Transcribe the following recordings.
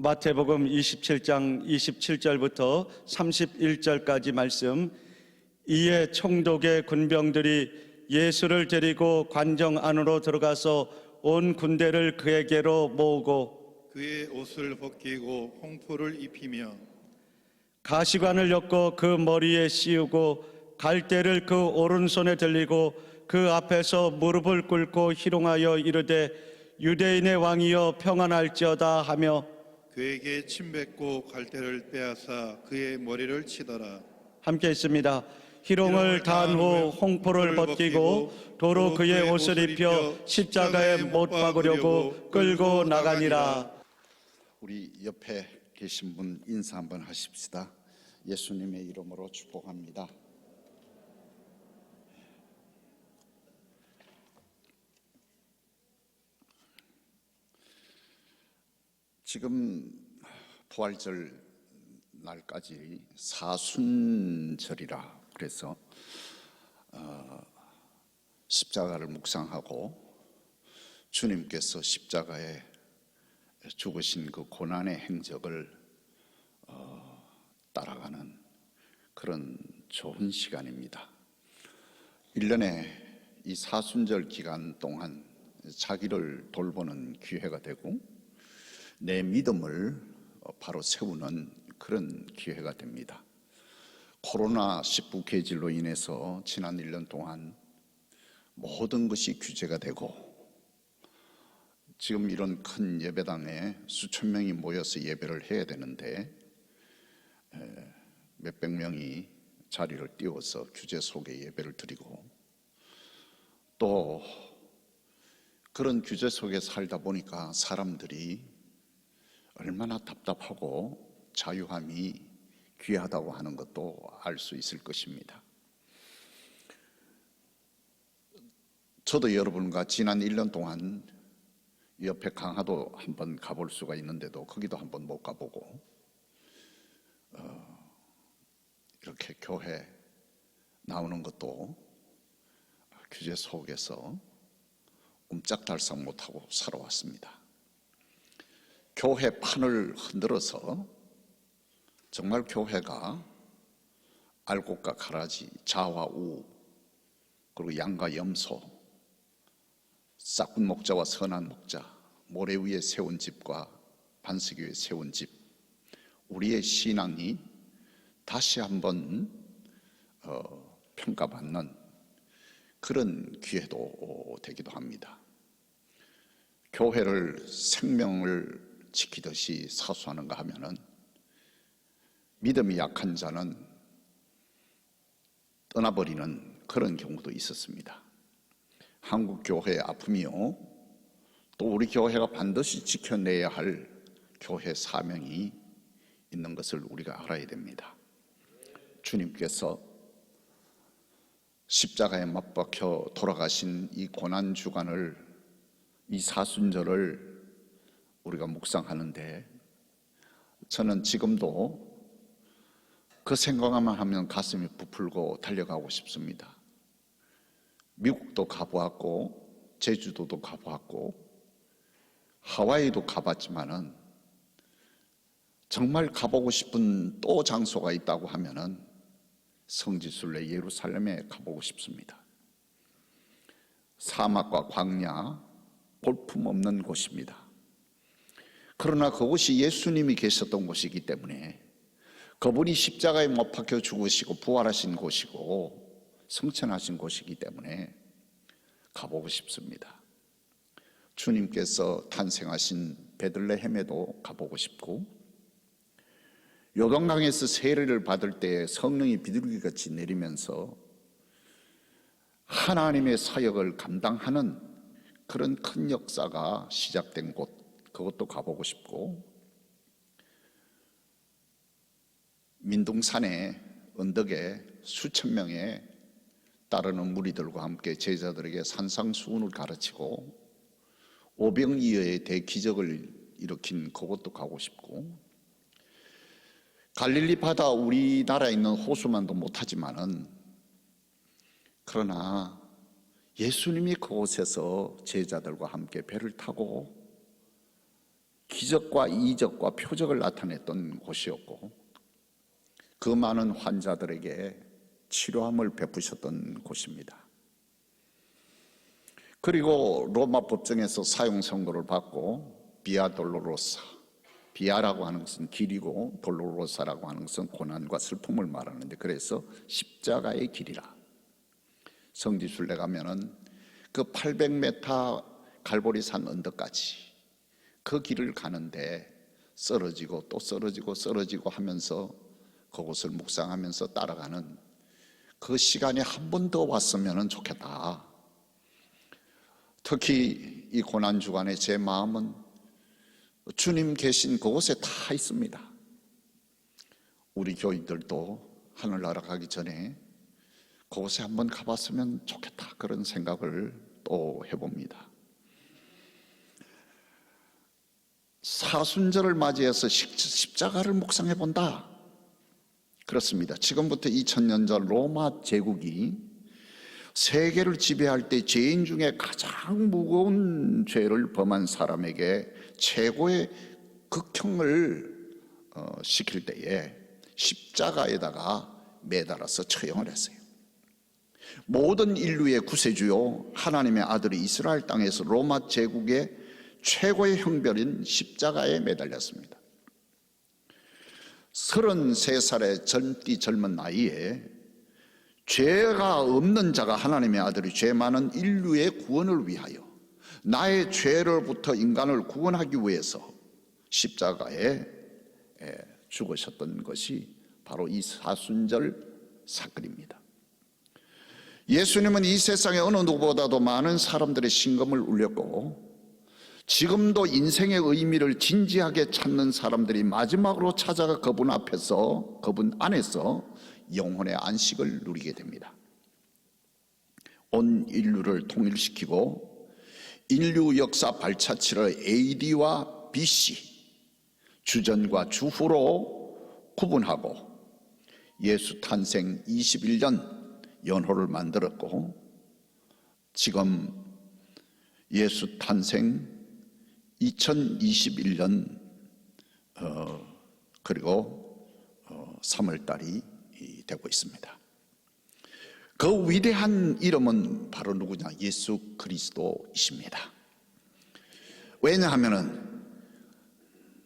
마태복음 27장 27절부터 31절까지 말씀. 이에 총독의 군병들이 예수를 데리고 관정 안으로 들어가서 온 군대를 그에게로 모으고 그의 옷을 벗기고 홍포를 입히며 가시관을 엮고 그 머리에 씌우고 갈대를 그 오른손에 들리고 그 앞에서 무릎을 꿇고 희롱하여 이르되 유대인의 왕이여 평안할지어다 하며 그에게 침 뱉고 갈대를 빼앗아 그의 머리를 치더라. 함께 있습니다. 희롱을 다한 후 홍포를 벗기고 도로 그의 옷을 입혀 십자가에 못 박으려고 끌고 나가니라. 우리 옆에 계신 분 인사 한번 하십시다. 예수님의 이름으로 축복합니다. 지금 부활절 날까지 사순절이라 그래서 십자가를 묵상하고 주님께서 십자가에 죽으신 그 고난의 행적을 따라가는 그런 좋은 시간입니다. 1년에 이 사순절 기간 동안 자기를 돌보는 기회가 되고 내 믿음을 바로 세우는 그런 기회가 됩니다. 코로나19 계질로 인해서 지난 1년 동안 모든 것이 규제가 되고 지금 이런 큰 예배당에 수천 명이 모여서 예배를 해야 되는데 몇백 명이 자리를 띄워서 규제 속에 예배를 드리고 또 그런 규제 속에 살다 보니까 사람들이 얼마나 답답하고 자유함이 귀하다고 하는 것도 알 수 있을 것입니다. 저도 여러분과 지난 1년 동안 옆에 강화도 한번 가볼 수가 있는데도 거기도 한번 못 가보고 이렇게 교회 나오는 것도 규제 속에서 옴짝달싹 못하고 살아왔습니다. 교회 판을 흔들어서 정말 교회가 알곡과 가라지, 자와 우, 그리고 양과 염소, 싹군 목자와 선한 목자, 모래 위에 세운 집과 반석 위에 세운 집, 우리의 신앙이 다시 한번 평가받는 그런 기회도 되기도 합니다. 교회를 생명을 지키듯이 사수하는가 하면은 믿음이 약한 자는 떠나버리는 그런 경우도 있었습니다. 한국 교회의 아픔이요, 또 우리 교회가 반드시 지켜내야 할 교회 사명이 있는 것을 우리가 알아야 됩니다. 주님께서 십자가에 못 박혀 돌아가신 이 고난 주간을, 이 사순절을 우리가 묵상하는데 저는 지금도 그 생각만 하면 가슴이 부풀고 달려가고 싶습니다. 미국도 가보았고 제주도도 가보았고 하와이도 가봤지만은 정말 가보고 싶은 또 장소가 있다고 하면은 성지순례 예루살렘에 가보고 싶습니다. 사막과 광야, 볼품없는 곳입니다. 그러나 그곳이 예수님이 계셨던 곳이기 때문에 그분이 십자가에 못 박혀 죽으시고 부활하신 곳이고 승천하신 곳이기 때문에 가보고 싶습니다. 주님께서 탄생하신 베들레헴에도 가보고 싶고 요단강에서 세례를 받을 때 성령이 비둘기같이 내리면서 하나님의 사역을 감당하는 그런 큰 역사가 시작된 곳, 그것도 가보고 싶고 민둥산의 언덕에 수천 명의 따르는 무리들과 함께 제자들에게 산상수훈을 가르치고 오병이어의 대기적을 일으킨 그것도 가고 싶고 갈릴리 바다 우리나라에 있는 호수만도 못하지만은 그러나 예수님이 그곳에서 제자들과 함께 배를 타고 기적과 이적과 표적을 나타냈던 곳이었고 그 많은 환자들에게 치료함을 베푸셨던 곳입니다. 그리고 로마 법정에서 사형 선고를 받고 비아 돌로로사, 비아라고 하는 것은 길이고 돌로로사라고 하는 것은 고난과 슬픔을 말하는데, 그래서 십자가의 길이라. 성지순례 가면은 그 800m 갈보리산 언덕까지 그 길을 가는데 쓰러지고 또 쓰러지고 하면서 그곳을 묵상하면서 따라가는 그 시간이 한 번 더 왔으면 좋겠다. 특히 이 고난 주간에 제 마음은 주님 계신 그곳에 다 있습니다. 우리 교인들도 하늘나라 가기 전에 그곳에 한번 가봤으면 좋겠다, 그런 생각을 또 해봅니다. 사순절을 맞이해서 십자가를 묵상해 본다. 그렇습니다. 지금부터 2000년 전 로마 제국이 세계를 지배할 때 죄인 중에 가장 무거운 죄를 범한 사람에게 최고의 극형을 시킬 때에 십자가에다가 매달아서 처형을 했어요. 모든 인류의 구세주요 하나님의 아들이 이스라엘 땅에서 로마 제국의 최고의 형벌인 십자가에 매달렸습니다. 33살의 젊은 나이에 죄가 없는 자가 하나님의 아들이 죄 많은 인류의 구원을 위하여 나의 죄로부터 인간을 구원하기 위해서 십자가에 죽으셨던 것이 바로 이 사순절 사건입니다. 예수님은 이 세상에 어느 누구보다도 많은 사람들의 심금을 울렸고 지금도 인생의 의미를 진지하게 찾는 사람들이 마지막으로 찾아가 그분 안에서 영혼의 안식을 누리게 됩니다. 온 인류를 통일시키고 인류 역사 발자취를 AD와 BC, 주전과 주후로 구분하고 예수 탄생 21년 연호를 만들었고, 지금 예수 탄생 2021년 그리고 3월달이 되고 있습니다. 그 위대한 이름은 바로 누구냐? 예수 그리스도이십니다. 왜냐하면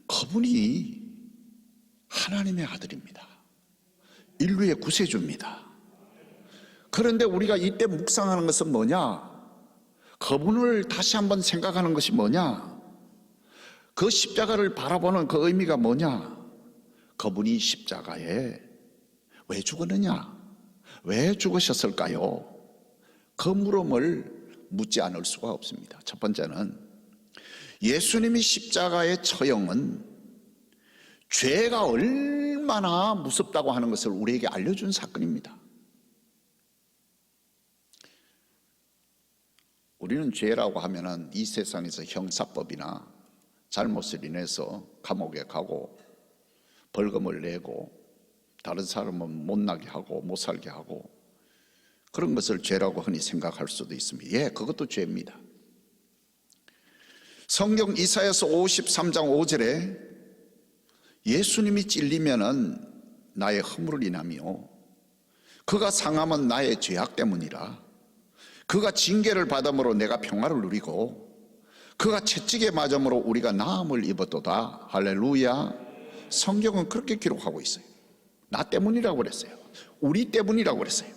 그분이 하나님의 아들입니다. 인류의 구세주입니다. 그런데 우리가 이때 묵상하는 것은 뭐냐? 그분을 다시 한번 생각하는 것이 뭐냐? 그 십자가를 바라보는 그 의미가 뭐냐? 그분이 십자가에 왜 죽었느냐? 왜 죽으셨을까요? 그 물음을 묻지 않을 수가 없습니다. 첫 번째는 예수님이 십자가의 처형은 죄가 얼마나 무섭다고 하는 것을 우리에게 알려준 사건입니다. 우리는 죄라고 하면은 이 세상에서 형사법이나 잘못을 인해서 감옥에 가고 벌금을 내고 다른 사람은 못 나게 하고 못 살게 하고 그런 것을 죄라고 흔히 생각할 수도 있습니다. 예, 그것도 죄입니다. 성경 이사야서 53장 5절에 예수님이 찔리면은 나의 허물을 인하며 그가 상함은 나의 죄악 때문이라, 그가 징계를 받음으로 내가 평화를 누리고 그가 채찍에 맞음으로 우리가 나음을 입었도다. 할렐루야. 성경은 그렇게 기록하고 있어요. 나 때문이라고 그랬어요. 우리 때문이라고 그랬어요.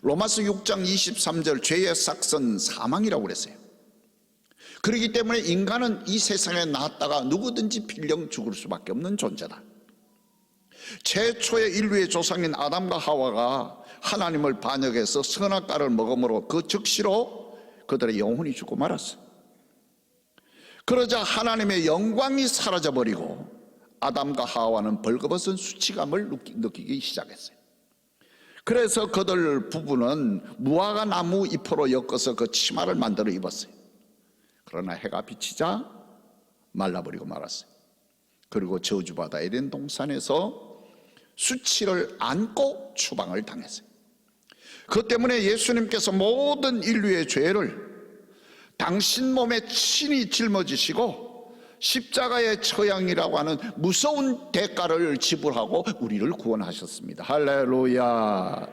로마서 6장 23절 죄의 삭선 사망이라고 그랬어요. 그렇기 때문에 인간은 이 세상에 나왔다가 누구든지 필령 죽을 수밖에 없는 존재다. 최초의 인류의 조상인 아담과 하와가 하나님을 반역해서 선악과를 먹음으로 그 즉시로 그들의 영혼이 죽고 말았어. 그러자 하나님의 영광이 사라져버리고 아담과 하와는 벌거벗은 수치감을 느끼기 시작했어요. 그래서 그들 부부는 무화과 나무 잎으로 엮어서 그 치마를 만들어 입었어요. 그러나 해가 비치자 말라버리고 말았어요. 그리고 저주받아 에덴 동산에서 수치를 안고 추방을 당했어요. 그 때문에 예수님께서 모든 인류의 죄를 당신 몸에 친히 짊어지시고 십자가의 처형이라고 하는 무서운 대가를 지불하고 우리를 구원하셨습니다. 할렐루야.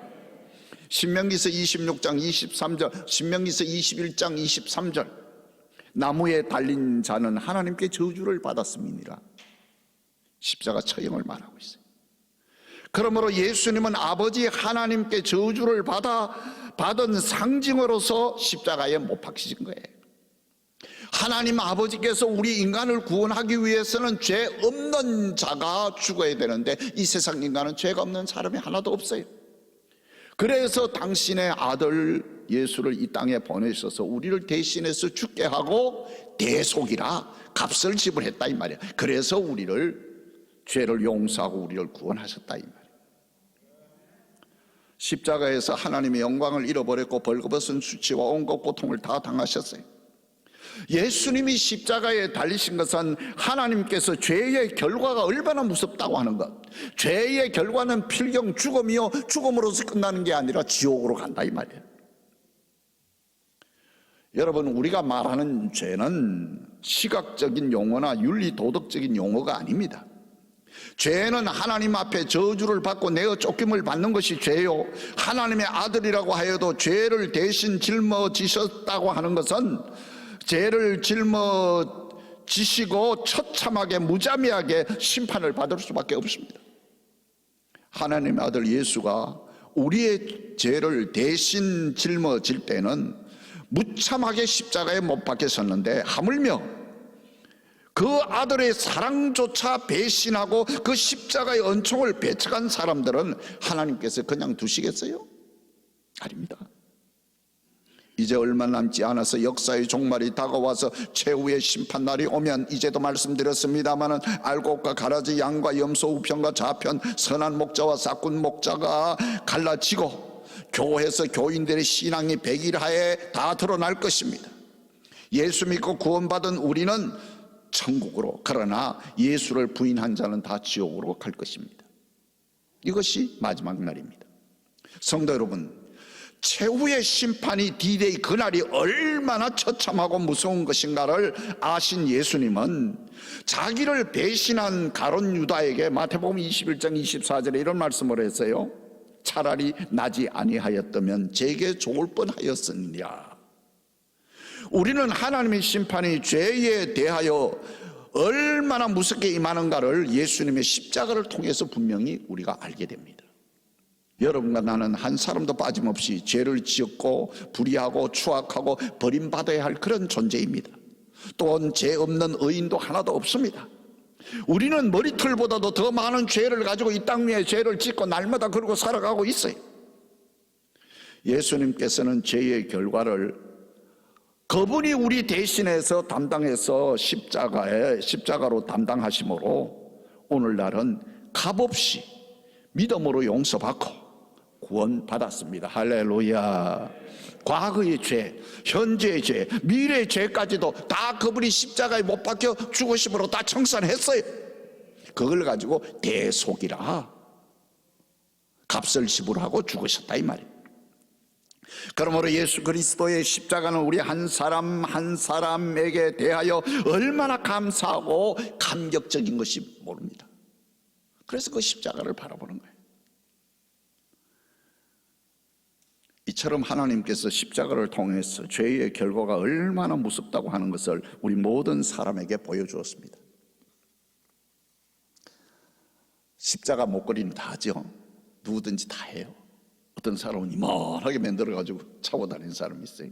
신명기서 26장 23절, 신명기서 21장 23절, 나무에 달린 자는 하나님께 저주를 받았음이니라. 십자가 처형을 말하고 있어요. 그러므로 예수님은 아버지 하나님께 저주를 받은 상징으로서 십자가에 못 박히신 거예요. 하나님 아버지께서 우리 인간을 구원하기 위해서는 죄 없는 자가 죽어야 되는데 이 세상 인간은 죄가 없는 사람이 하나도 없어요. 그래서 당신의 아들 예수를 이 땅에 보내셔서 우리를 대신해서 죽게 하고 대속이라 값을 지불했다 이 말이에요. 그래서 우리를 죄를 용서하고 우리를 구원하셨다 이 말이에요. 십자가에서 하나님의 영광을 잃어버렸고 벌거벗은 수치와 온갖 고통을 다 당하셨어요. 예수님이 십자가에 달리신 것은 하나님께서 죄의 결과가 얼마나 무섭다고 하는 것, 죄의 결과는 필경 죽음이요 죽음으로서 끝나는 게 아니라 지옥으로 간다 이 말이에요. 여러분, 우리가 말하는 죄는 시각적인 용어나 윤리 도덕적인 용어가 아닙니다. 죄는 하나님 앞에 저주를 받고 내어 쫓김을 받는 것이 죄요, 하나님의 아들이라고 하여도 죄를 대신 짊어지셨다고 하는 것은 죄를 짊어지시고 처참하게 무자비하게 심판을 받을 수밖에 없습니다. 하나님의 아들 예수가 우리의 죄를 대신 짊어질 때는 무참하게 십자가에 못 박히셨는데, 하물며 그 아들의 사랑조차 배신하고 그 십자가의 은총을 배척한 사람들은 하나님께서 그냥 두시겠어요? 아닙니다. 이제 얼마 남지 않아서 역사의 종말이 다가와서 최후의 심판날이 오면, 이제도 말씀드렸습니다마는 알곡과 가라지, 양과 염소, 우편과 좌편, 선한 목자와 싹군 목자가 갈라지고 교회에서 교인들의 신앙이 백일하에 다 드러날 것입니다. 예수 믿고 구원받은 우리는 천국으로, 그러나 예수를 부인한 자는 다 지옥으로 갈 것입니다. 이것이 마지막 날입니다. 성도 여러분, 최후의 심판이 D-Day 그날이 얼마나 처참하고 무서운 것인가를 아신 예수님은 자기를 배신한 가룟 유다에게 마태복음 21장 24절에 이런 말씀을 했어요. 차라리 나지 아니하였다면 제게 좋을 뻔하였으니라. 우리는 하나님의 심판이 죄에 대하여 얼마나 무섭게 임하는가를 예수님의 십자가를 통해서 분명히 우리가 알게 됩니다. 여러분과 나는 한 사람도 빠짐없이 죄를 지었고 불의하고 추악하고 버림받아야 할 그런 존재입니다. 또한 죄 없는 의인도 하나도 없습니다. 우리는 머리털보다도 더 많은 죄를 가지고 이 땅 위에 죄를 짓고 날마다 그러고 살아가고 있어요. 예수님께서는 죄의 결과를 그분이 우리 대신해서 담당해서 십자가로 담당하심으로 오늘날은 값없이 믿음으로 용서받고 구원받았습니다. 할렐루야. 과거의 죄, 현재의 죄, 미래의 죄까지도 다 그분이 십자가에 못 박혀 죽으심으로 다 청산했어요. 그걸 가지고 대속이라 값을 지불하고 죽으셨다 이 말이에요. 그러므로 예수 그리스도의 십자가는 우리 한 사람 한 사람에게 대하여 얼마나 감사하고 감격적인 것이 모릅니다. 그래서 그 십자가를 바라보는 거예요. 이처럼 하나님께서 십자가를 통해서 죄의 결과가 얼마나 무섭다고 하는 것을 우리 모든 사람에게 보여주었습니다. 십자가 목걸이는 다 하죠. 누구든지 다 해요. 어떤 사람은 이만하게 만들어가지고 차고 다니는 사람이 있어요.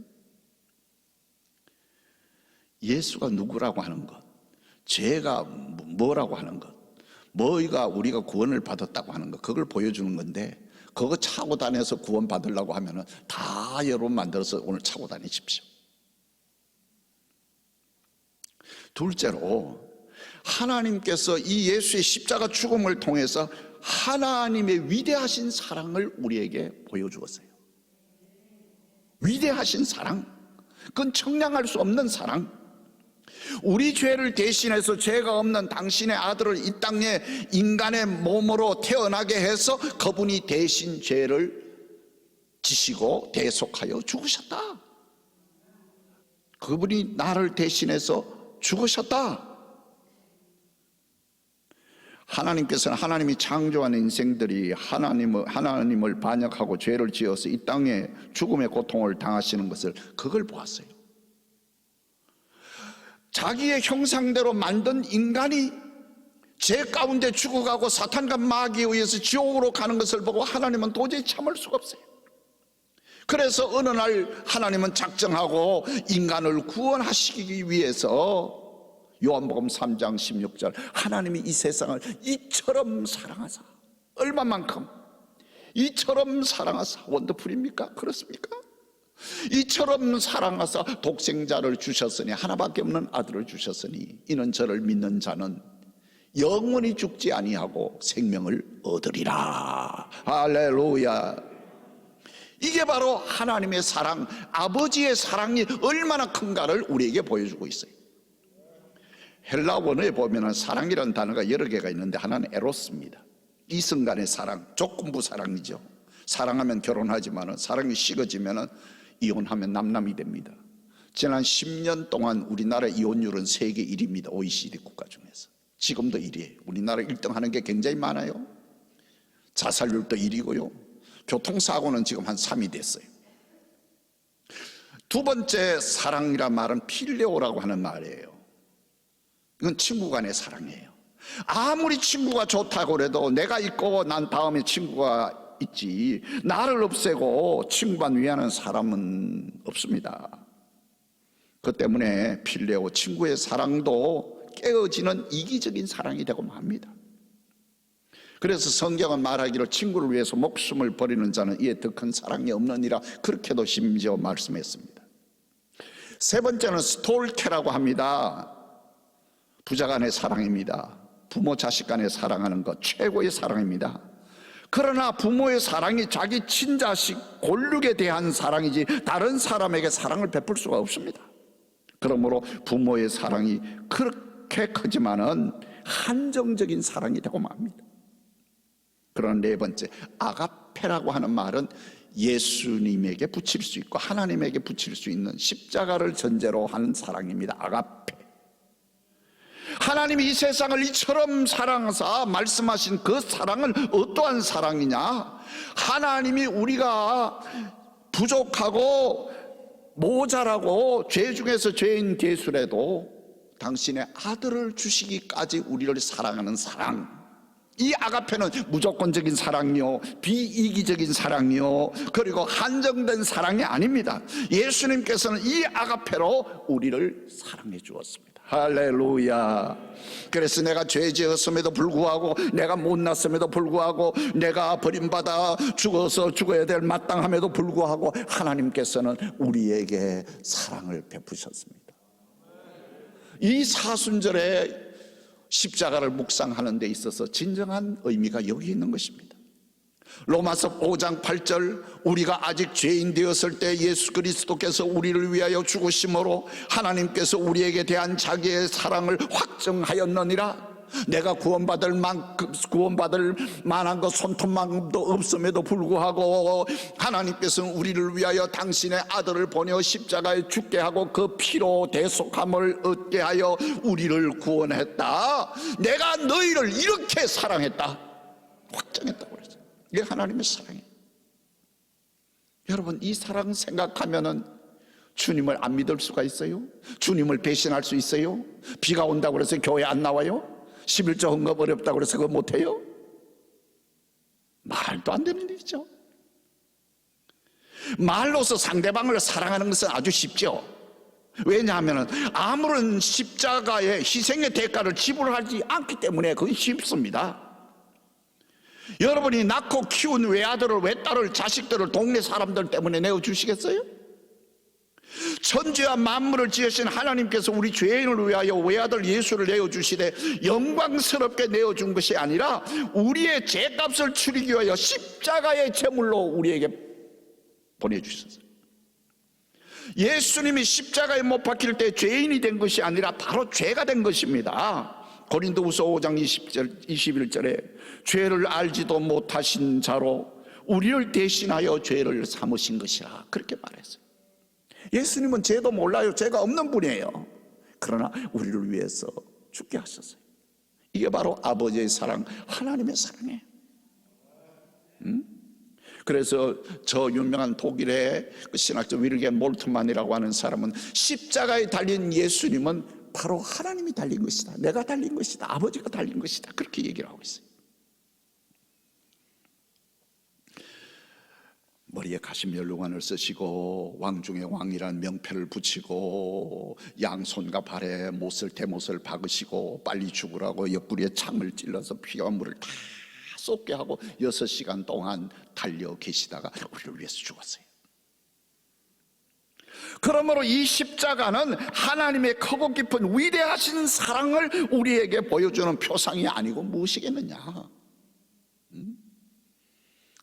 예수가 누구라고 하는 것, 죄가 뭐라고 하는 것, 뭐가 우리가 구원을 받았다고 하는 것, 그걸 보여주는 건데, 그거 차고 다녀서 구원 받으려고 하면은 다 여러분 만들어서 오늘 차고 다니십시오. 둘째로, 하나님께서 이 예수의 십자가 죽음을 통해서 하나님의 위대하신 사랑을 우리에게 보여주었어요. 위대하신 사랑, 그건 청량할 수 없는 사랑. 우리 죄를 대신해서 죄가 없는 당신의 아들을 이 땅에 인간의 몸으로 태어나게 해서 그분이 대신 죄를 지시고 대속하여 죽으셨다. 그분이 나를 대신해서 죽으셨다. 하나님께서는 하나님이 창조한 인생들이 하나님을 반역하고 죄를 지어서 이 땅에 죽음의 고통을 당하시는 것을 그걸 보았어요. 자기의 형상대로 만든 인간이 죄 가운데 죽어가고 사탄과 마귀에 의해서 지옥으로 가는 것을 보고 하나님은 도저히 참을 수가 없어요. 그래서 어느 날 하나님은 작정하고 인간을 구원하시기 위해서 요한복음 3장 16절 하나님이 이 세상을 이처럼 사랑하사, 얼마만큼? 이처럼 사랑하사. 원더풀입니까? 그렇습니까? 이처럼 사랑하사 독생자를 주셨으니, 하나밖에 없는 아들을 주셨으니 이는 저를 믿는 자는 영원히 죽지 아니하고 생명을 얻으리라. 할렐루야. 이게 바로 하나님의 사랑, 아버지의 사랑이 얼마나 큰가를 우리에게 보여주고 있어요. 헬라 원어에 보면 사랑이라는 단어가 여러 개가 있는데 하나는 에로스입니다. 이성간의 사랑, 조건부 사랑이죠. 사랑하면 결혼하지만 사랑이 식어지면 이혼하면 남남이 됩니다. 지난 10년 동안 우리나라 이혼율은 세계 1위입니다. OECD 국가 중에서. 지금도 1위예요. 우리나라 1등 하는 게 굉장히 많아요. 자살률도 1위고요. 교통사고는 지금 한 3위 됐어요. 두 번째 사랑이란 말은 필레오라고 하는 말이에요. 이건 친구 간의 사랑이에요. 아무리 친구가 좋다고 해도 내가 있고 난 다음에 친구가 있지, 나를 없애고 친구만 위하는 사람은 없습니다. 그 때문에 필레오, 친구의 사랑도 깨어지는 이기적인 사랑이 되고 맙니다. 그래서 성경은 말하기를 친구를 위해서 목숨을 버리는 자는 이에 더 큰 사랑이 없느니라, 그렇게도 심지어 말씀했습니다. 세 번째는 스톨케라고 합니다. 부자 간의 사랑입니다. 부모 자식 간에 사랑하는 것 최고의 사랑입니다. 그러나 부모의 사랑이 자기 친자식 골육에 대한 사랑이지 다른 사람에게 사랑을 베풀 수가 없습니다. 그러므로 부모의 사랑이 그렇게 크지만은 한정적인 사랑이 되고 맙니다. 그런 네 번째, 아가페라고 하는 말은 예수님에게 붙일 수 있고 하나님에게 붙일 수 있는 십자가를 전제로 하는 사랑입니다. 아가페. 하나님이 이 세상을 이처럼 사랑하사 말씀하신 그 사랑은 어떠한 사랑이냐? 하나님이 우리가 부족하고 모자라고 죄 중에서 죄인 되수라도 당신의 아들을 주시기까지 우리를 사랑하는 사랑, 이 아가페는 무조건적인 사랑이요, 비이기적인 사랑이요, 그리고 한정된 사랑이 아닙니다. 예수님께서는 이 아가페로 우리를 사랑해 주었습니다. 할렐루야. 그래서 내가 죄 지었음에도 불구하고, 내가 못났음에도 불구하고, 내가 버림받아 죽어야 될 마땅함에도 불구하고 하나님께서는 우리에게 사랑을 베푸셨습니다. 이 사순절에 십자가를 묵상하는 데 있어서 진정한 의미가 여기 있는 것입니다. 로마서 5장 8절, 우리가 아직 죄인 되었을 때 예수 그리스도께서 우리를 위하여 죽으심으로 하나님께서 우리에게 대한 자기의 사랑을 확정하였느니라. 내가 구원받을 만한 것 손톱만큼도 없음에도 불구하고 하나님께서는 우리를 위하여 당신의 아들을 보내어 십자가에 죽게 하고 그 피로 대속함을 얻게 하여 우리를 구원했다. 내가 너희를 이렇게 사랑했다, 확정했다고 그랬어요. 이게 하나님의 사랑이에요. 여러분, 이 사랑 생각하면은 주님을 안 믿을 수가 있어요? 주님을 배신할 수 있어요? 비가 온다고 해서 교회 안 나와요? 11조 헌금 어렵다고 그래서 그거 못해요? 말도 안 되는 일이죠. 말로서 상대방을 사랑하는 것은 아주 쉽죠. 왜냐하면 아무런 십자가의 희생의 대가를 지불하지 않기 때문에 그건 쉽습니다. 여러분이 낳고 키운 외아들을, 외딸을, 자식들을 동네 사람들 때문에 내어주시겠어요? 천지와 만물을 지으신 하나님께서 우리 죄인을 위하여 외아들 예수를 내어주시되 영광스럽게 내어준 것이 아니라 우리의 죄값을 치르기 위하여 십자가의 제물로 우리에게 보내주셨어요. 예수님이 십자가에 못 박힐 때 죄인이 된 것이 아니라 바로 죄가 된 것입니다. 고린도후서 5장 21절에 죄를 알지도 못하신 자로 우리를 대신하여 죄를 삼으신 것이라, 그렇게 말했어요. 예수님은 죄도 몰라요. 죄가 없는 분이에요. 그러나 우리를 위해서 죽게 하셨어요. 이게 바로 아버지의 사랑, 하나님의 사랑이에요. 그래서 저 유명한 독일의 그 신학자 위르겐 몰트만이라고 하는 사람은 십자가에 달린 예수님은 바로 하나님이 달린 것이다, 내가 달린 것이다, 아버지가 달린 것이다, 그렇게 얘기를 하고 있어요. 머리에 가시면류관을 쓰시고 왕중의 왕이라는 명패를 붙이고 양손과 발에 못을 대못을 박으시고 빨리 죽으라고 옆구리에 창을 찔러서 피와 물을 다 쏟게 하고 6시간 동안 달려 계시다가 우리를 위해서 죽었어요. 그러므로 이 십자가는 하나님의 크고 깊은 위대하신 사랑을 우리에게 보여주는 표상이 아니고 무엇이겠느냐.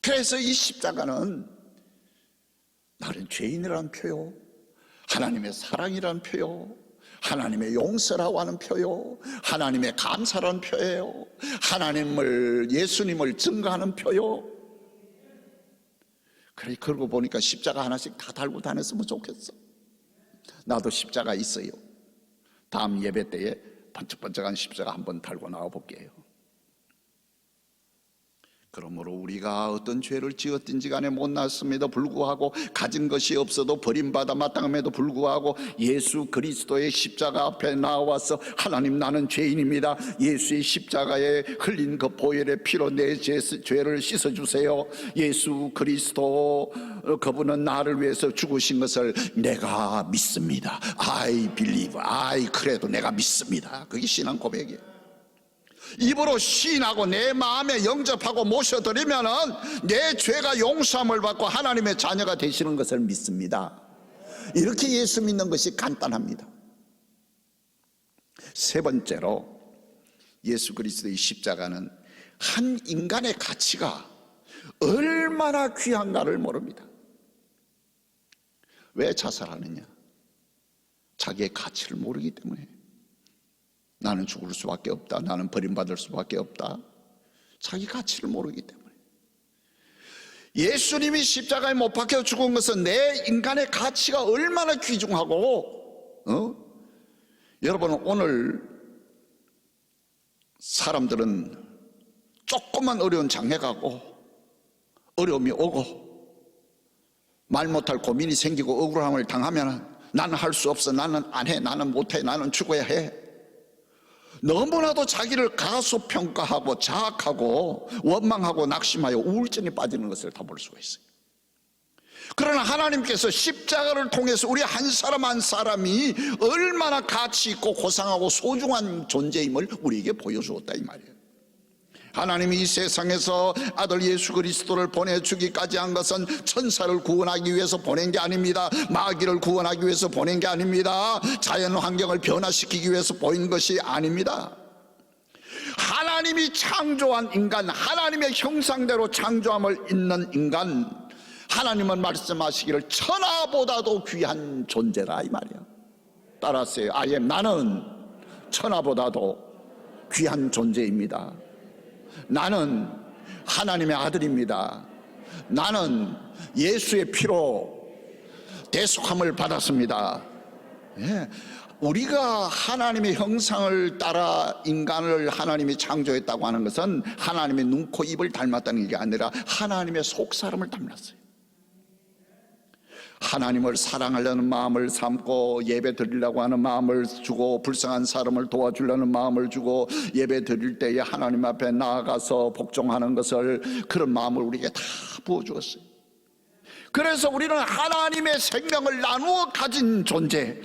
그래서 이 십자가는 나는 죄인이라는 표요, 하나님의 사랑이라는 표요, 하나님의 용서라고 하는 표요, 하나님의 감사라는 표예요, 하나님을, 예수님을 증거하는 표요. 그래, 그러고 보니까 십자가 하나씩 다 달고 다녔으면 좋겠어. 나도 십자가 있어요. 다음 예배 때에 번쩍번쩍한 십자가 한번 달고 나와 볼게요. 그러므로 우리가 어떤 죄를 지었든지 간에 못났음에도 불구하고, 가진 것이 없어도 버림받아 마땅함에도 불구하고 예수 그리스도의 십자가 앞에 나와서 하나님, 나는 죄인입니다, 예수의 십자가에 흘린 그 보혈의 피로 내 죄를 씻어주세요, 예수 그리스도 그분은 나를 위해서 죽으신 것을 내가 믿습니다, I believe, 그래도 내가 믿습니다. 그게 신앙 고백이에요. 입으로 시인하고 내 마음에 영접하고 모셔드리면은 내 죄가 용서함을 받고 하나님의 자녀가 되시는 것을 믿습니다. 이렇게 예수 믿는 것이 간단합니다. 세 번째로, 예수 그리스도의 십자가는 한 인간의 가치가 얼마나 귀한가를 모릅니다. 왜 자살하느냐? 자기의 가치를 모르기 때문에. 나는 죽을 수밖에 없다, 나는 버림받을 수밖에 없다, 자기 가치를 모르기 때문에. 예수님이 십자가에 못 박혀 죽은 것은 내 인간의 가치가 얼마나 귀중하고, 여러분, 오늘 사람들은 조금만 어려운 장애 가고 어려움이 오고 말 못할 고민이 생기고 억울함을 당하면 나는 할 수 없어, 나는 안 해, 나는 못해, 나는 죽어야 해, 너무나도 자기를 가소평가하고 자학하고 원망하고 낙심하여 우울증에 빠지는 것을 다 볼 수가 있어요. 그러나 하나님께서 십자가를 통해서 우리 한 사람 한 사람이 얼마나 가치 있고 고상하고 소중한 존재임을 우리에게 보여주었다, 이 말이에요. 하나님이 이 세상에서 아들 예수 그리스도를 보내주기까지 한 것은 천사를 구원하기 위해서 보낸 게 아닙니다, 마귀를 구원하기 위해서 보낸 게 아닙니다, 자연 환경을 변화시키기 위해서 보인 것이 아닙니다. 하나님이 창조한 인간, 하나님의 형상대로 창조함을 잇는 인간, 하나님은 말씀하시기를 천하보다도 귀한 존재라, 이 말이야. 따라하세요. 나는 천하보다도 귀한 존재입니다. 나는 하나님의 아들입니다. 나는 예수의 피로 대속함을 받았습니다. 우리가 하나님의 형상을 따라 인간을 하나님이 창조했다고 하는 것은 하나님의 눈, 코, 입을 닮았다는 게 아니라 하나님의 속사람을 닮았어요. 하나님을 사랑하려는 마음을 삼고 예배 드리려고 하는 마음을 주고 불쌍한 사람을 도와주려는 마음을 주고 예배 드릴 때에 하나님 앞에 나아가서 복종하는 것을, 그런 마음을 우리에게 다 부어주었어요. 그래서 우리는 하나님의 생명을 나누어 가진 존재,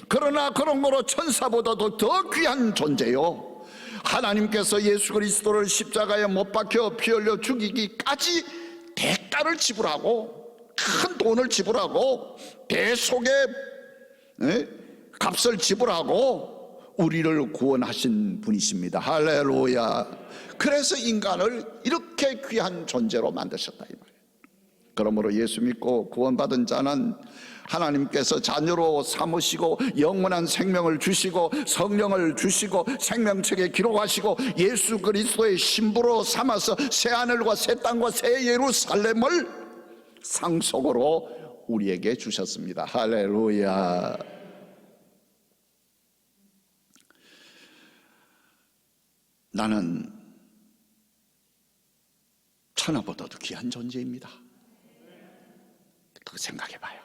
그러나 그런 거로 천사보다도 더 귀한 존재요. 하나님께서 예수 그리스도를 십자가에 못 박혀 피 흘려 죽이기까지 대가를 지불하고 큰 돈을 지불하고 대속의 값을 지불하고 우리를 구원하신 분이십니다. 할렐루야. 그래서 인간을 이렇게 귀한 존재로 만드셨다, 이 말이에요. 그러므로 예수 믿고 구원받은 자는 하나님께서 자녀로 삼으시고 영원한 생명을 주시고 성령을 주시고 생명책에 기록하시고 예수 그리스도의 신부로 삼아서 새하늘과 새 땅과 새 예루살렘을 상속으로 우리에게 주셨습니다. 할렐루야. 나는 천하보다도 귀한 존재입니다. 또 생각해봐요.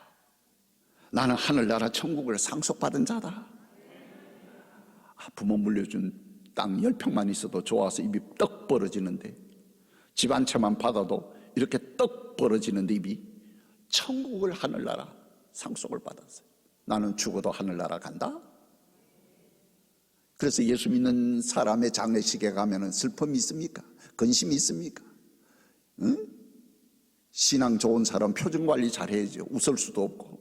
나는 하늘나라 천국을 상속받은 자다. 부모 물려준 땅 10평만 있어도 좋아서 입이 떡 벌어지는데, 집 한 채만 받아도 이렇게 떡 벌어지는데 입이, 천국을 하늘나라 상속을 받았어요. 나는 죽어도 하늘나라 간다. 그래서 예수 믿는 사람의 장례식에 가면은 슬픔이 있습니까? 근심이 있습니까? 응? 신앙 좋은 사람 표정 관리 잘해야죠. 웃을 수도 없고.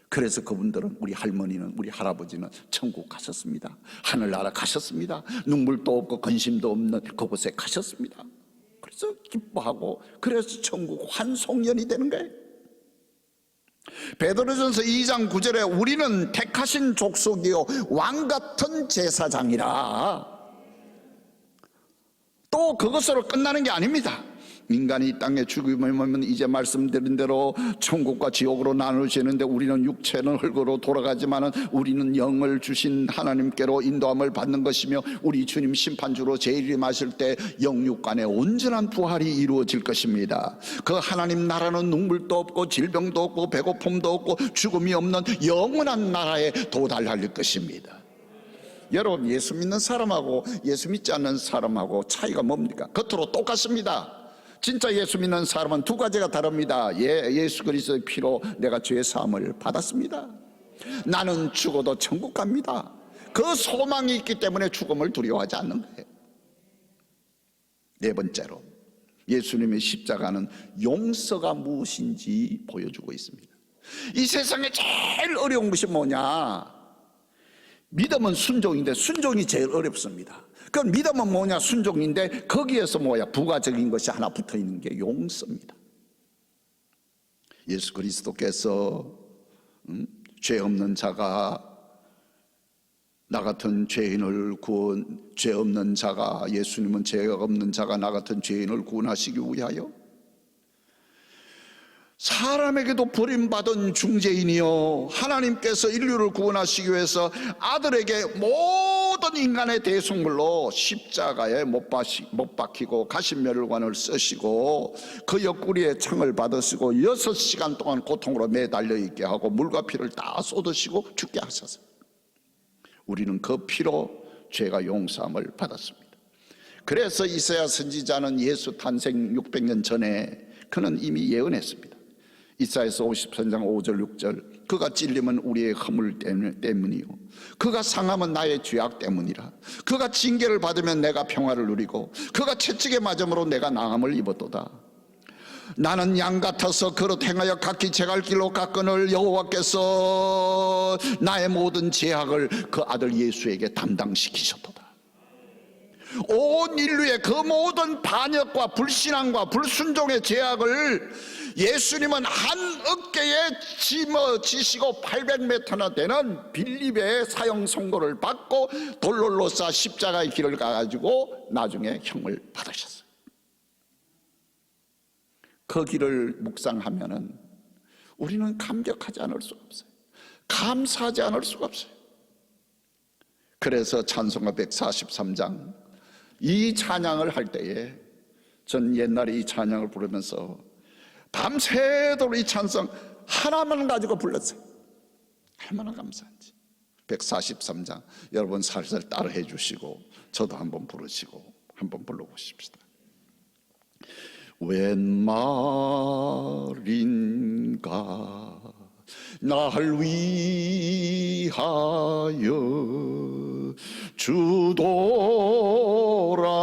그래서 그분들은, 우리 할머니는, 우리 할아버지는 천국 가셨습니다. 하늘나라 가셨습니다. 눈물도 없고 근심도 없는 그곳에 가셨습니다. 그래서 기뻐하고, 그래서 천국 환송연이 되는 거예요. 베드로전서 2장 9절에 우리는 택하신 족속이요 왕같은 제사장이라. 또 그것으로 끝나는 게 아닙니다. 인간이 이 땅에 죽으면 이제 말씀드린 대로 천국과 지옥으로 나누시는데, 우리는 육체는 흙으로 돌아가지만 우리는 영을 주신 하나님께로 인도함을 받는 것이며, 우리 주님 심판주로 재림하실 때 영육간의 온전한 부활이 이루어질 것입니다. 그 하나님 나라는 눈물도 없고 질병도 없고 배고픔도 없고 죽음이 없는 영원한 나라에 도달할 것입니다. 여러분, 예수 믿는 사람하고 예수 믿지 않는 사람하고 차이가 뭡니까? 겉으로 똑같습니다. 진짜 예수 믿는 사람은 두 가지가 다릅니다. 예수 그리스도의 피로 내가 죄의 사함을 받았습니다. 나는 죽어도 천국 갑니다. 그 소망이 있기 때문에 죽음을 두려워하지 않는 거예요. 네 번째로, 예수님의 십자가는 용서가 무엇인지 보여주고 있습니다. 이 세상에 제일 어려운 것이 뭐냐? 믿음은 순종인데 순종이 제일 어렵습니다. 그럼 믿음은 뭐냐? 순종인데 거기에서 뭐야? 부가적인 것이 하나 붙어 있는 게 용서입니다. 예수 그리스도께서 죄 없는 자가, 나 같은 죄인을 죄 없는 자가, 예수님은 죄가 없는 자가 나 같은 죄인을 구원하시기 위하여 사람에게도 버림받은 중재인이요 하나님께서 인류를 구원하시기 위해서 아들에게 모든 인간의 대속물로 십자가에 못 박히고 가시면류관을 쓰시고 그 옆구리에 창을 받으시고 6시간 동안 고통으로 매달려 있게 하고 물과 피를 다 쏟으시고 죽게 하셨어요. 우리는 그 피로 죄가 용서함을 받았습니다. 그래서 이사야 선지자는 예수 탄생 600년 전에 그는 이미 예언했습니다. 이사야서 53장 5절 6절 그가 찔림은 우리의 허물 때문이요 그가 상함은 나의 죄악 때문이라. 그가 징계를 받으면 내가 평화를 누리고 그가 채찍에 맞음으로 내가 나음을 입었도다. 나는 양 같아서 그릇 행하여 각기 제갈 길로 갔거늘 여호와께서 나의 모든 죄악을 그 아들 예수에게 담당시키셨도다. 온 인류의 그 모든 반역과 불신앙과 불순종의 죄악을 예수님은 한 어깨에 짊어지시고 800m나 되는 빌립의 사형 선고를 받고 돌로로사 십자가의 길을 가가지고 나중에 형을 받으셨어요. 그 길을 묵상하면은 우리는 감격하지 않을 수가 없어요. 감사하지 않을 수가 없어요. 그래서 찬송가 143장 이 찬양을 할 때에 전 옛날에 이 찬양을 부르면서 밤새도록 이 찬송 하나만 가지고 불렀어요. 얼마나 감사한지. 143장 여러분 살살 따라해 주시고 저도 한번 부르시고 한번 불러보십시다. 웬 말인가 날 위하여 주 돌아가셨나.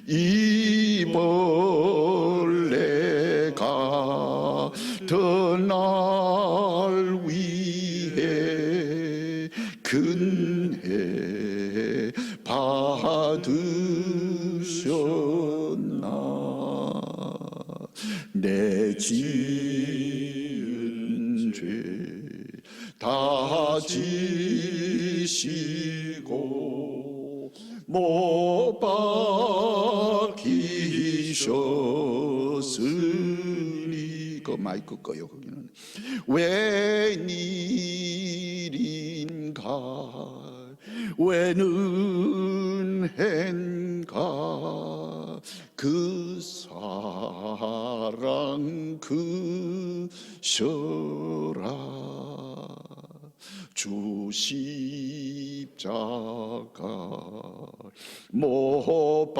이 벌레가 더 날 위해 근혜 받으셨나. 내 지은 죄 다 지시고 못 박히셨으니까 마이크 꺼요. 거기는 웬일인가 웬은행가 그 사랑 그셔라 주 십자가 못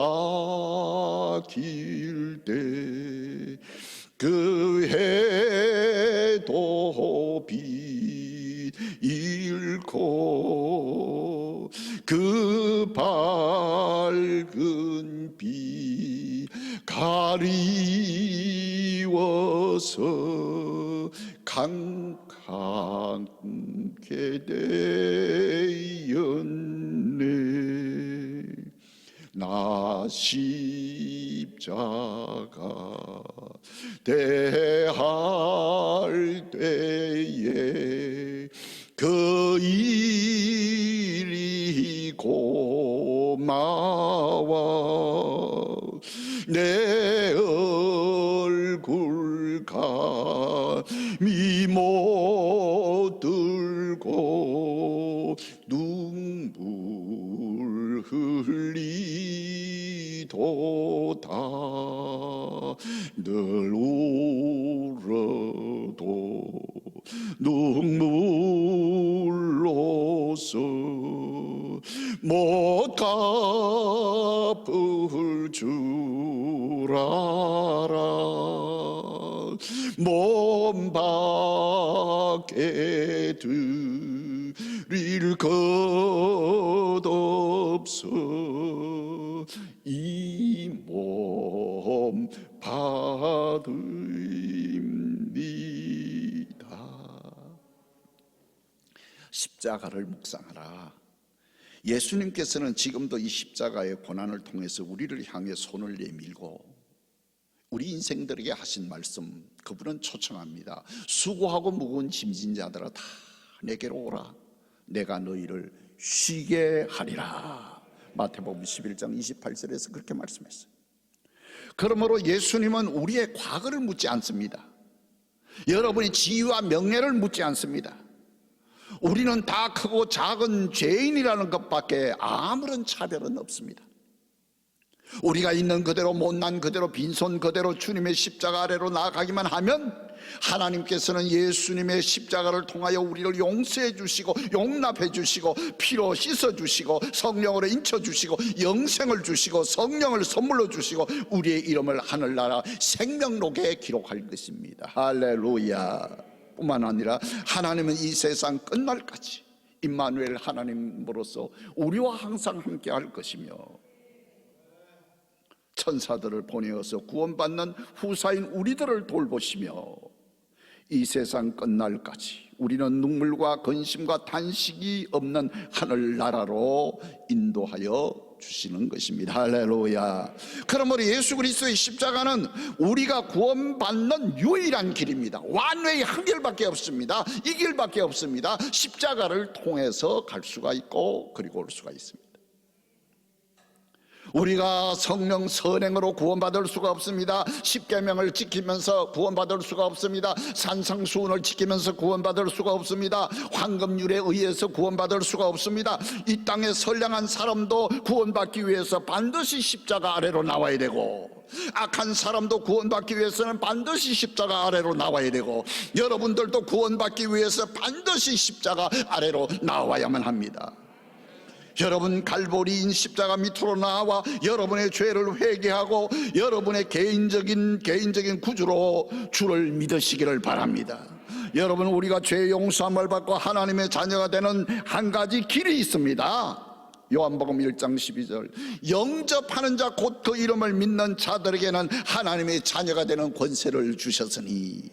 박힐 때 그 해도 빛 잃고 그 밝은 빛 가리워서 강하게 되었네 나 십자가 대할 때에 그 일이 고마워 내 얼굴 감히 못 들고 눈물 흘리도다 늘 울어도 눈물로서 못 갚을 줄 알아 몸 밖에 드릴 것 없어 이 몸 받읍니다. 십자가를 묵상하라. 예수님께서는 지금도 이 십자가의 고난을 통해서 우리를 향해 손을 내밀고 우리 인생들에게 하신 말씀, 그분은 초청합니다. 수고하고 무거운 짐진 자들아 다 내게로 오라. 내가 너희를 쉬게 하리라. 마태복음 11장 28절에서 그렇게 말씀했어요. 그러므로 예수님은 우리의 과거를 묻지 않습니다. 여러분의 지위와 명예를 묻지 않습니다. 우리는 다 크고 작은 죄인이라는 것밖에 아무런 차별은 없습니다. 우리가 있는 그대로 못난 그대로 빈손 그대로 주님의 십자가 아래로 나아가기만 하면 하나님께서는 예수님의 십자가를 통하여 우리를 용서해 주시고 용납해 주시고 피로 씻어 주시고 성령으로 인쳐 주시고 영생을 주시고 성령을 선물로 주시고 우리의 이름을 하늘나라 생명록에 기록할 것입니다. 할렐루야. 뿐만 아니라 하나님은 이 세상 끝날까지 임마누엘 하나님으로서 우리와 항상 함께 할 것이며 천사들을 보내어서 구원받는 후사인 우리들을 돌보시며 이 세상 끝날까지 우리는 눈물과 근심과 탄식이 없는 하늘나라로 인도하여 주시는 것입니다. 할렐루야. 그러므로 예수 그리스도의 십자가는 우리가 구원받는 유일한 길입니다. 완외의 한 길밖에 없습니다. 이 길밖에 없습니다. 십자가를 통해서 갈 수가 있고 그리고 올 수가 있습니다. 우리가 성령 선행으로 구원받을 수가 없습니다. 십계명을 지키면서 구원받을 수가 없습니다. 산상수훈을 지키면서 구원받을 수가 없습니다. 황금률에 의해서 구원받을 수가 없습니다. 이 땅에 선량한 사람도 구원받기 위해서 반드시 십자가 아래로 나와야 되고 악한 사람도 구원받기 위해서는 반드시 십자가 아래로 나와야 되고 여러분들도 구원받기 위해서 반드시 십자가 아래로 나와야만 합니다. 여러분 갈보리인 십자가 밑으로 나와 여러분의 죄를 회개하고 여러분의 개인적인 구주로 주를 믿으시기를 바랍니다. 여러분 우리가 죄 용서함을 받고 하나님의 자녀가 되는 한 가지 길이 있습니다. 요한복음 1장 12절 영접하는 자 곧 그 이름을 믿는 자들에게는 하나님의 자녀가 되는 권세를 주셨으니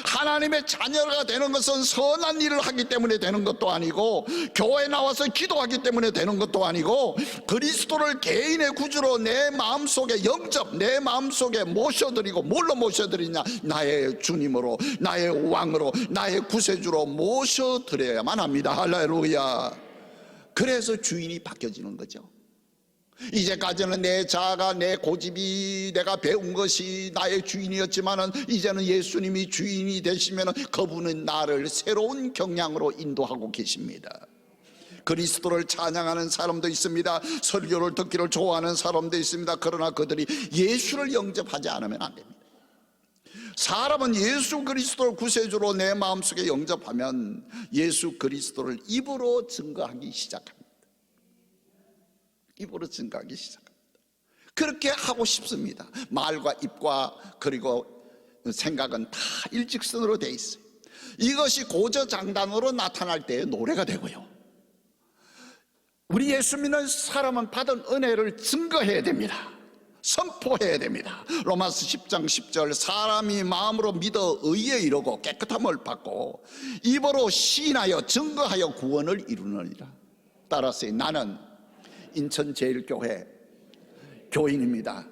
하나님의 자녀가 되는 것은 선한 일을 하기 때문에 되는 것도 아니고 교회에 나와서 기도하기 때문에 되는 것도 아니고 그리스도를 개인의 구주로 내 마음속에 영접 내 마음속에 모셔드리고 뭘로 모셔드리냐 나의 주님으로 나의 왕으로 나의 구세주로 모셔드려야만 합니다. 할렐루야. 그래서 주인이 바뀌어지는 거죠. 이제까지는 내 자아가, 내 고집이, 내가 배운 것이 나의 주인이었지만은 이제는 예수님이 주인이 되시면 그분은 나를 새로운 경향으로 인도하고 계십니다. 그리스도를 찬양하는 사람도 있습니다. 설교를 듣기를 좋아하는 사람도 있습니다. 그러나 그들이 예수를 영접하지 않으면 안 됩니다. 사람은 예수 그리스도를 구세주로 내 마음속에 영접하면 예수 그리스도를 입으로 증거하기 시작합니다. 입으로 증거하기 시작합니다. 그렇게 하고 싶습니다. 말과 입과 그리고 생각은 다 일직선으로 돼 있어요. 이것이 고저장단으로 나타날 때 노래가 되고요, 우리 예수 믿는 사람은 받은 은혜를 증거해야 됩니다. 선포해야 됩니다. 로마서 10장 10절, 사람이 마음으로 믿어 의에 이르고 깨끗함을 받고 입으로 시인하여 증거하여 구원을 이루느니라. 따라서 나는 인천제일교회 교인입니다.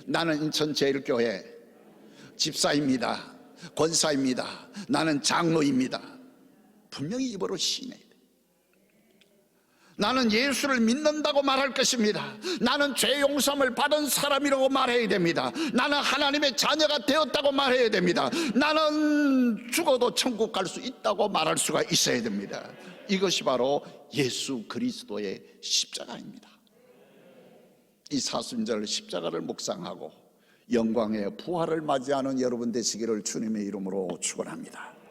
나는 인천제일교회 집사입니다. 권사입니다. 나는 장로입니다. 분명히 입으로 시인해야 돼요. 나는 예수를 믿는다고 말할 것입니다. 나는 죄 용서함을 받은 사람이라고 말해야 됩니다. 나는 하나님의 자녀가 되었다고 말해야 됩니다. 나는 죽어도 천국 갈 수 있다고 말할 수가 있어야 됩니다. 이것이 바로 예수 그리스도의 십자가입니다. 이 사순절 십자가를 묵상하고 영광의 부활을 맞이하는 여러분 되시기를 주님의 이름으로 축원합니다.